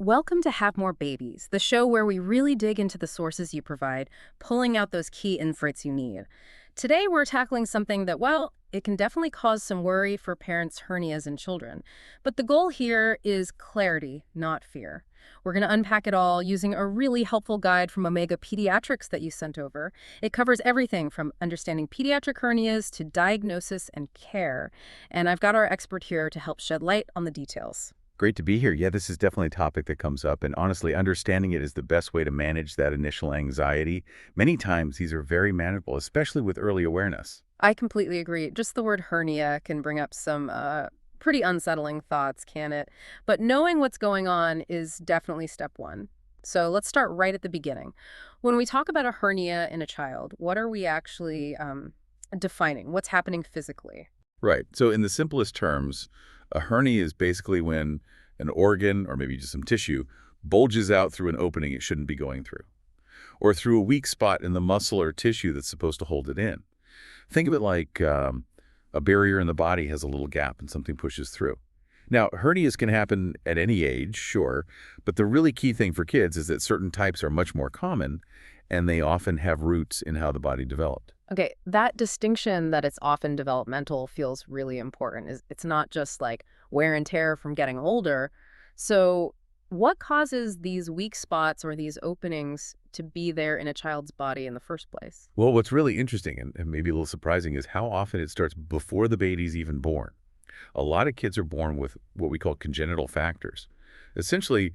Welcome to Have More Babies, the show where we really dig into the sources you provide, pulling out those key insights you need. Today, we're tackling something that, well, it can definitely cause some worry for parents, hernias, and children. But the goal here is clarity, not fear. We're going to unpack it all using a really helpful guide from Omega Pediatrics that you sent over. It covers everything from understanding pediatric hernias to diagnosis and care. And I've got our expert here to help shed light on the details. Great to be here. Yeah, this is definitely a topic that comes up, and honestly, understanding it is the best way to manage that initial anxiety. Many times, these are very manageable, especially with early awareness. I completely agree. Just the word hernia can bring up some pretty unsettling thoughts, can it? But knowing what's going on is definitely step one. So let's start right at the beginning. When we talk about a hernia in a child, what are we actually defining? What's happening physically? Right. So in the simplest terms, a hernia is basically when an organ, or maybe just some tissue, bulges out through an opening it shouldn't be going through, or through a weak spot in the muscle or tissue that's supposed to hold it in. Think of it like a barrier in the body has a little gap and something pushes through. Now, hernias can happen at any age, sure, but the really key thing for kids is that certain types are much more common, and they often have roots in how the body developed. Okay, that distinction that it's often developmental feels really important. It's not just like wear and tear from getting older. So what causes these weak spots or these openings to be there in a child's body in the first place? Well, what's really interesting and maybe a little surprising is how often it starts before the baby's even born. A lot of kids are born with what we call congenital factors. Essentially,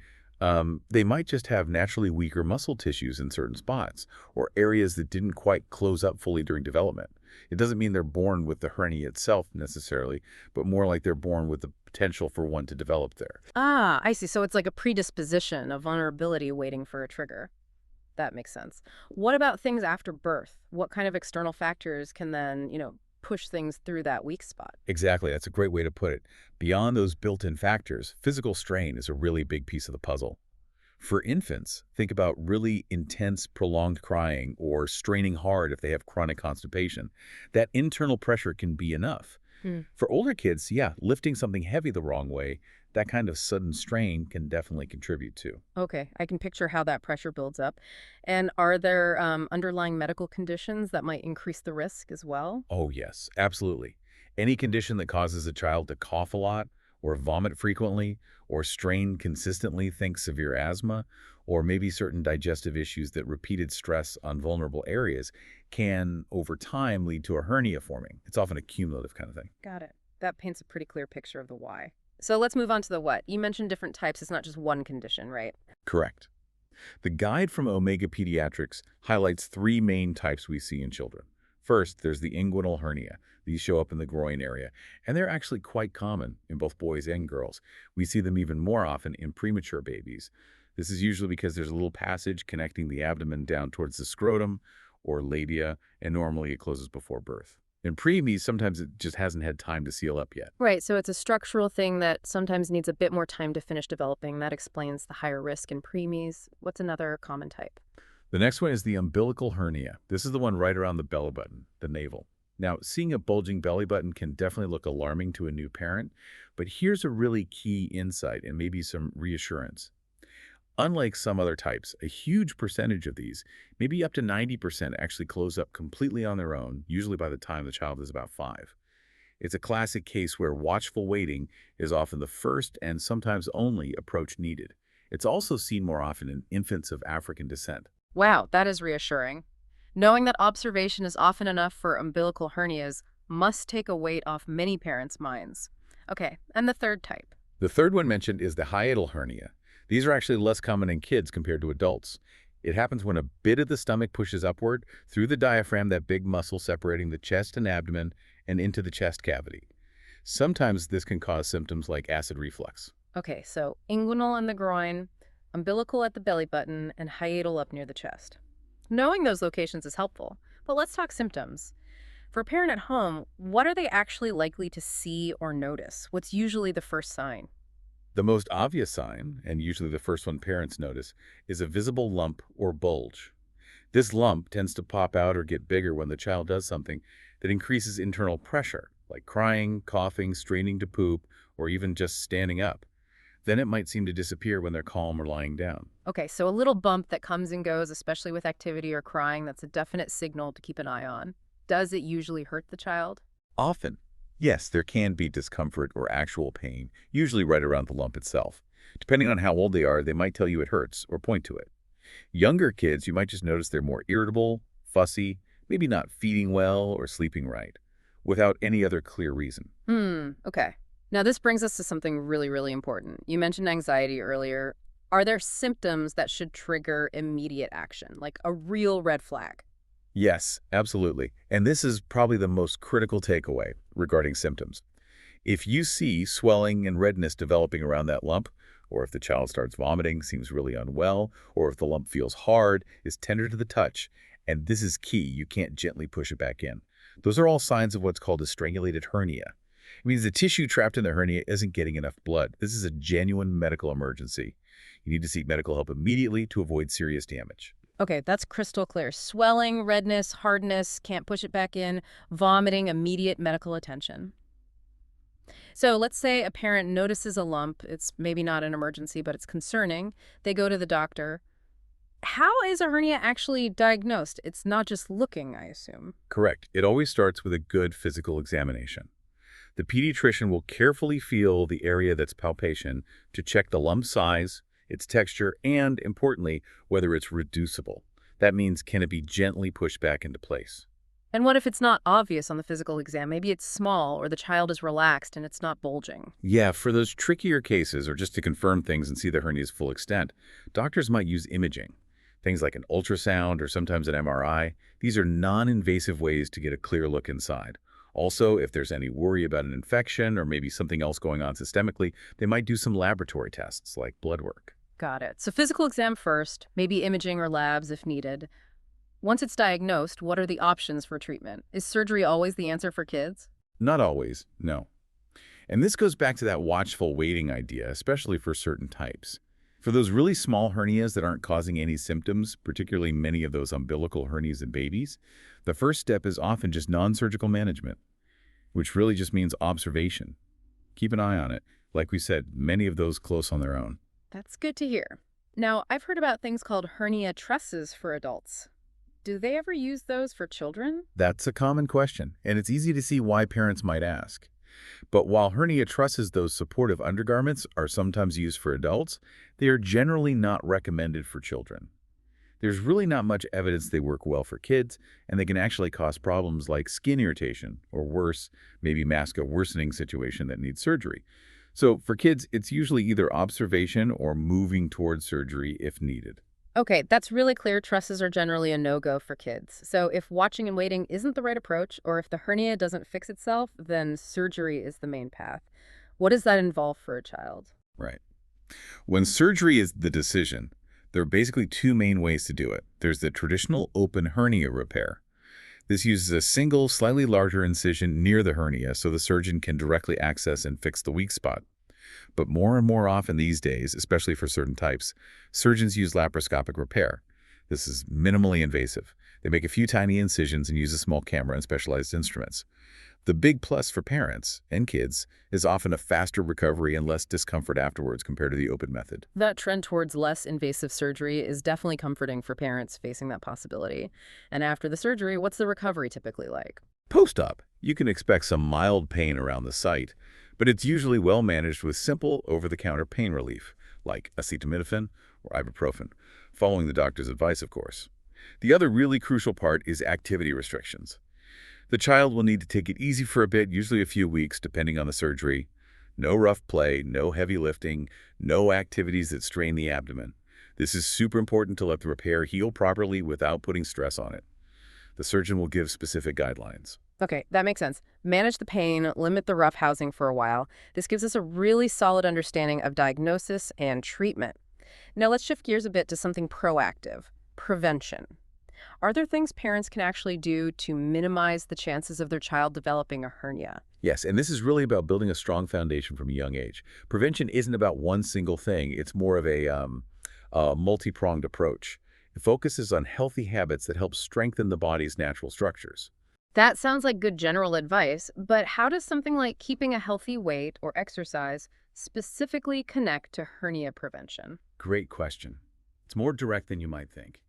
they might just have naturally weaker muscle tissues in certain spots or areas that didn't quite close up fully during development. It doesn't mean they're born with the hernia itself necessarily, but more like they're born with the potential for one to develop there. Ah, I see. So it's like a predisposition, a vulnerability waiting for a trigger. That makes sense. What about things after birth? What kind of external factors can then, push things through that weak spot? Exactly. That's a great way to put it. Beyond those built-in factors, physical strain is a really big piece of the puzzle. For infants, think about really intense, prolonged crying or straining hard if they have chronic constipation. That internal pressure can be enough. Hmm. For older kids, yeah, lifting something heavy the wrong way, that kind of sudden strain can definitely contribute too. Okay, I can picture how that pressure builds up. And are there underlying medical conditions that might increase the risk as well? Oh, yes, absolutely. Any condition that causes a child to cough a lot or vomit frequently or strain consistently, think severe asthma, or maybe certain digestive issues that repeated stress on vulnerable areas can, over time, lead to a hernia forming. It's often a cumulative kind of thing. Got it. That paints a pretty clear picture of the why. So let's move on to the what. You mentioned different types. It's not just one condition, right? Correct. The guide from Omega Pediatrics highlights three main types we see in children. First, there's the inguinal hernia. These show up in the groin area, and they're actually quite common in both boys and girls. We see them even more often in premature babies. This is usually because there's a little passage connecting the abdomen down towards the scrotum or labia, and normally it closes before birth. In preemies, sometimes it just hasn't had time to seal up yet. Right, so it's a structural thing that sometimes needs a bit more time to finish developing. That explains the higher risk in preemies. What's another common type? The next one is the umbilical hernia. This is the one right around the belly button, the navel. Now, seeing a bulging belly button can definitely look alarming to a new parent, but here's a really key insight and maybe some reassurance. Unlike some other types, a huge percentage of these, maybe up to 90%, actually close up completely on their own, usually by the time the child is about 5. It's a classic case where watchful waiting is often the first and sometimes only approach needed. It's also seen more often in infants of African descent. Wow, that is reassuring. Knowing that observation is often enough for umbilical hernias must take a weight off many parents' minds. Okay, and the third type. The third one mentioned is the hiatal hernia. These are actually less common in kids compared to adults. It happens when a bit of the stomach pushes upward through the diaphragm, that big muscle separating the chest and abdomen, and into the chest cavity. Sometimes this can cause symptoms like acid reflux. Okay, so inguinal in the groin, umbilical at the belly button, and hiatal up near the chest. Knowing those locations is helpful, but let's talk symptoms. For a parent at home, what are they actually likely to see or notice? What's usually the first sign? The most obvious sign, and usually the first one parents notice, is a visible lump or bulge. This lump tends to pop out or get bigger when the child does something that increases internal pressure, like crying, coughing, straining to poop, or even just standing up. Then it might seem to disappear when they're calm or lying down. Okay, so a little bump that comes and goes, especially with activity or crying, that's a definite signal to keep an eye on. Does it usually hurt the child? Often, yes, there can be discomfort or actual pain, usually right around the lump itself. Depending on how old they are, they might tell you it hurts or point to it. Younger kids, you might just notice they're more irritable, fussy, maybe not feeding well or sleeping right, without any other clear reason. Okay. Now this brings us to something really, really important. You mentioned anxiety earlier. Are there symptoms that should trigger immediate action, like a real red flag? Yes, absolutely. And this is probably the most critical takeaway regarding symptoms. If you see swelling and redness developing around that lump, or if the child starts vomiting, seems really unwell, or if the lump feels hard, is tender to the touch, and this is key, you can't gently push it back in. Those are all signs of what's called a strangulated hernia. It means the tissue trapped in the hernia isn't getting enough blood. This is a genuine medical emergency. You need to seek medical help immediately to avoid serious damage. Okay, that's crystal clear. Swelling, redness, hardness, can't push it back in, vomiting, immediate medical attention. So let's say a parent notices a lump. It's maybe not an emergency, but it's concerning. They go to the doctor. How is a hernia actually diagnosed? It's not just looking, I assume. Correct. It always starts with a good physical examination. The pediatrician will carefully feel the area that's palpation to check the lump size, its texture, and, importantly, whether it's reducible. That means, can it be gently pushed back into place? And what if it's not obvious on the physical exam? Maybe it's small or the child is relaxed and it's not bulging. Yeah, for those trickier cases, or just to confirm things and see the hernia's full extent, doctors might use imaging. Things like an ultrasound or sometimes an MRI. These are non-invasive ways to get a clear look inside. Also, if there's any worry about an infection or maybe something else going on systemically, they might do some laboratory tests like blood work. Got it. So physical exam first, maybe imaging or labs if needed. Once it's diagnosed, what are the options for treatment? Is surgery always the answer for kids? Not always, no. And this goes back to that watchful waiting idea, especially for certain types. For those really small hernias that aren't causing any symptoms, particularly many of those umbilical hernias in babies, the first step is often just non-surgical management, which really just means observation. Keep an eye on it. Like we said, many of those close on their own. That's good to hear. Now, I've heard about things called hernia trusses for adults. Do they ever use those for children? That's a common question, and it's easy to see why parents might ask. But while hernia trusses, those supportive undergarments, are sometimes used for adults, they are generally not recommended for children. There's really not much evidence they work well for kids, and they can actually cause problems like skin irritation, or worse, maybe mask a worsening situation that needs surgery. So for kids, it's usually either observation or moving towards surgery if needed. Okay, that's really clear. Trusses are generally a no-go for kids. So if watching and waiting isn't the right approach, or if the hernia doesn't fix itself, then surgery is the main path. What does that involve for a child? Right. When surgery is the decision, there are basically two main ways to do it. There's the traditional open hernia repair. This uses a single, slightly larger incision near the hernia so the surgeon can directly access and fix the weak spot. But more and more often these days, especially for certain types, surgeons use laparoscopic repair. This is minimally invasive. They make a few tiny incisions and use a small camera and specialized instruments. The big plus for parents and kids is often a faster recovery and less discomfort afterwards compared to the open method. That trend towards less invasive surgery is definitely comforting for parents facing that possibility. And after the surgery, what's the recovery typically like? Post-op, you can expect some mild pain around the site, but it's usually well managed with simple over-the-counter pain relief, like acetaminophen or ibuprofen, following the doctor's advice, of course. The other really crucial part is activity restrictions. The child will need to take it easy for a bit, usually a few weeks, depending on the surgery. No rough play, no heavy lifting, no activities that strain the abdomen. This is super important to let the repair heal properly without putting stress on it. The surgeon will give specific guidelines. Okay, that makes sense. Manage the pain, limit the rough housing for a while. This gives us a really solid understanding of diagnosis and treatment. Now let's shift gears a bit to something proactive, prevention. Are there things parents can actually do to minimize the chances of their child developing a hernia? Yes, and this is really about building a strong foundation from a young age. Prevention isn't about one single thing. It's more of a multi-pronged approach. It focuses on healthy habits that help strengthen the body's natural structures. That sounds like good general advice, but how does something like keeping a healthy weight or exercise specifically connect to hernia prevention? Great question. It's more direct than you might think.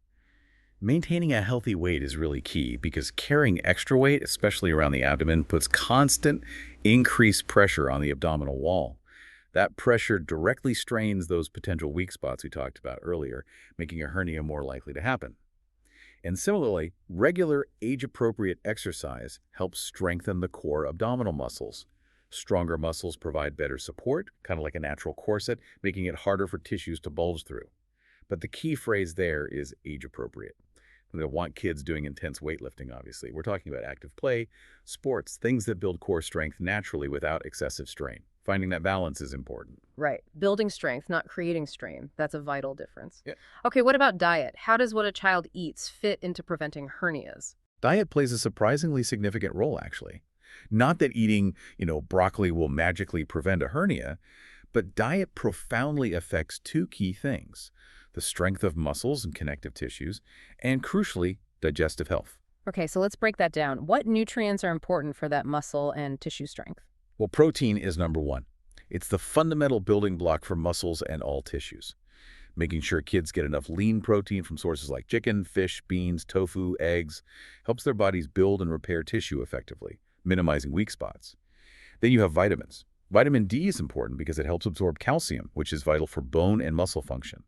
Maintaining a healthy weight is really key because carrying extra weight, especially around the abdomen, puts constant increased pressure on the abdominal wall. That pressure directly strains those potential weak spots we talked about earlier, making a hernia more likely to happen. And similarly, regular age-appropriate exercise helps strengthen the core abdominal muscles. Stronger muscles provide better support, kind of like a natural corset, making it harder for tissues to bulge through. But the key phrase there is age-appropriate. We don't want kids doing intense weightlifting, obviously. We're talking about active play, sports, things that build core strength naturally without excessive strain. Finding that balance is important. Right. Building strength, not creating strain. That's a vital difference. Yeah. Okay, what about diet? How does what a child eats fit into preventing hernias? Diet plays a surprisingly significant role, actually. Not that eating, broccoli will magically prevent a hernia, but diet profoundly affects two key things: the strength of muscles and connective tissues, and crucially, digestive health. Okay, so let's break that down. What nutrients are important for that muscle and tissue strength? Well, protein is number one. It's the fundamental building block for muscles and all tissues. Making sure kids get enough lean protein from sources like chicken, fish, beans, tofu, eggs helps their bodies build and repair tissue effectively, minimizing weak spots. Then you have vitamins. Vitamin D is important because it helps absorb calcium, which is vital for bone and muscle function.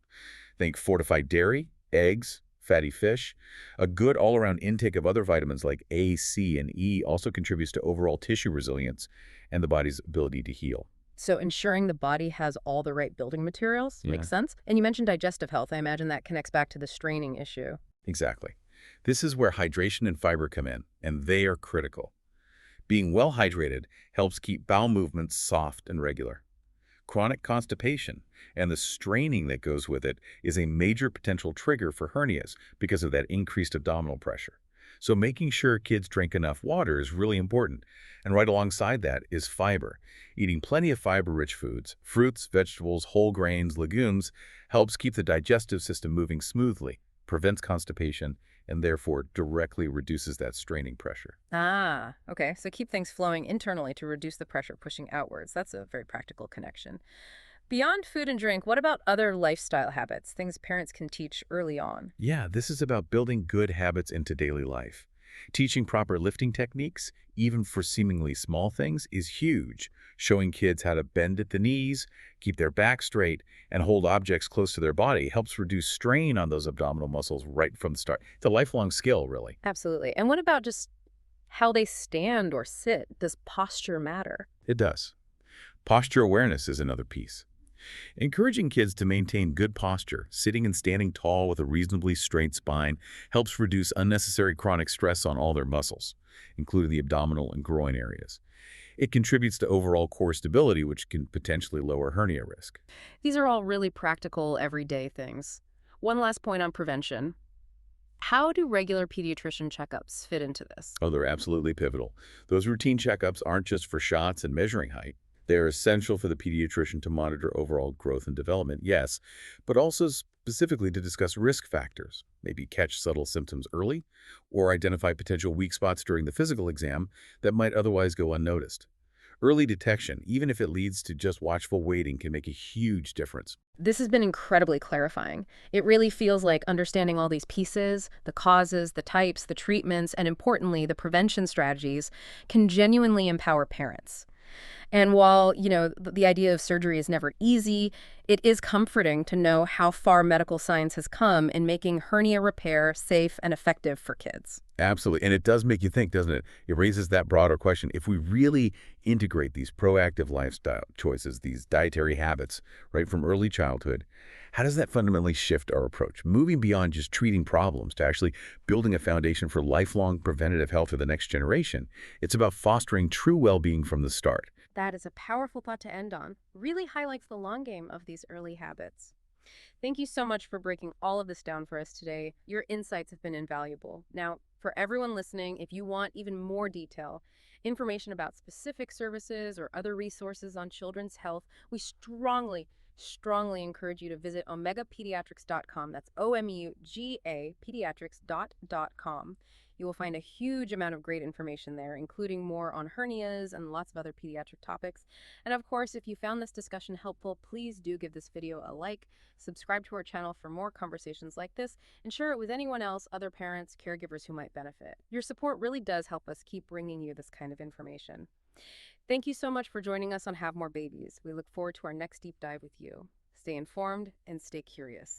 Think fortified dairy, eggs, fatty fish. A good all-around intake of other vitamins like A, C, and E also contributes to overall tissue resilience and the body's ability to heal. So ensuring the body has all the right building materials Yeah. makes sense. And you mentioned digestive health. I imagine that connects back to the straining issue. Exactly. This is where hydration and fiber come in, and they are critical. Being well hydrated helps keep bowel movements soft and regular. Chronic constipation and the straining that goes with it is a major potential trigger for hernias because of that increased abdominal pressure. So making sure kids drink enough water is really important. And right alongside that is fiber. Eating plenty of fiber-rich foods, fruits, vegetables, whole grains, legumes, helps keep the digestive system moving smoothly, prevents constipation, and therefore directly reduces that straining pressure. Ah, okay. So keep things flowing internally to reduce the pressure pushing outwards. That's a very practical connection. Beyond food and drink, what about other lifestyle habits, things parents can teach early on? Yeah, this is about building good habits into daily life. Teaching proper lifting techniques, even for seemingly small things, is huge. Showing kids how to bend at the knees, keep their back straight, and hold objects close to their body helps reduce strain on those abdominal muscles right from the start. It's a lifelong skill, really. Absolutely. And what about just how they stand or sit? Does posture matter? It does. Posture awareness is another piece. Encouraging kids to maintain good posture, sitting and standing tall with a reasonably straight spine, helps reduce unnecessary chronic stress on all their muscles, including the abdominal and groin areas. It contributes to overall core stability, which can potentially lower hernia risk. These are all really practical, everyday things. One last point on prevention. How do regular pediatrician checkups fit into this? Oh, they're absolutely pivotal. Those routine checkups aren't just for shots and measuring height. They're essential for the pediatrician to monitor overall growth and development, yes, but also specifically to discuss risk factors, maybe catch subtle symptoms early, or identify potential weak spots during the physical exam that might otherwise go unnoticed. Early detection, even if it leads to just watchful waiting, can make a huge difference. This has been incredibly clarifying. It really feels like understanding all these pieces, the causes, the types, the treatments, and importantly, the prevention strategies, can genuinely empower parents. And while, the idea of surgery is never easy, it is comforting to know how far medical science has come in making hernia repair safe and effective for kids. Absolutely. And it does make you think, doesn't it? It raises that broader question. If we really integrate these proactive lifestyle choices, these dietary habits, right from early childhood, how does that fundamentally shift our approach? Moving beyond just treating problems to actually building a foundation for lifelong preventative health for the next generation. It's about fostering true well-being from the start. That is a powerful thought to end on. Really highlights the long game of these early habits. Thank you so much for breaking all of this down for us today. Your insights have been invaluable. Now, for everyone listening, if you want even more detail, information about specific services or other resources on children's health, we strongly encourage you to visit omegapediatrics.com. That's OMUGA pediatrics.com. You will find a huge amount of great information there, including more on hernias and lots of other pediatric topics. And of course, if you found this discussion helpful, please do give this video a like, subscribe to our channel for more conversations like this, and share it with anyone else, other parents, caregivers who might benefit. Your support really does help us keep bringing you this kind of information. Thank you so much for joining us on Have More Babies. We look forward to our next deep dive with you. Stay informed and stay curious.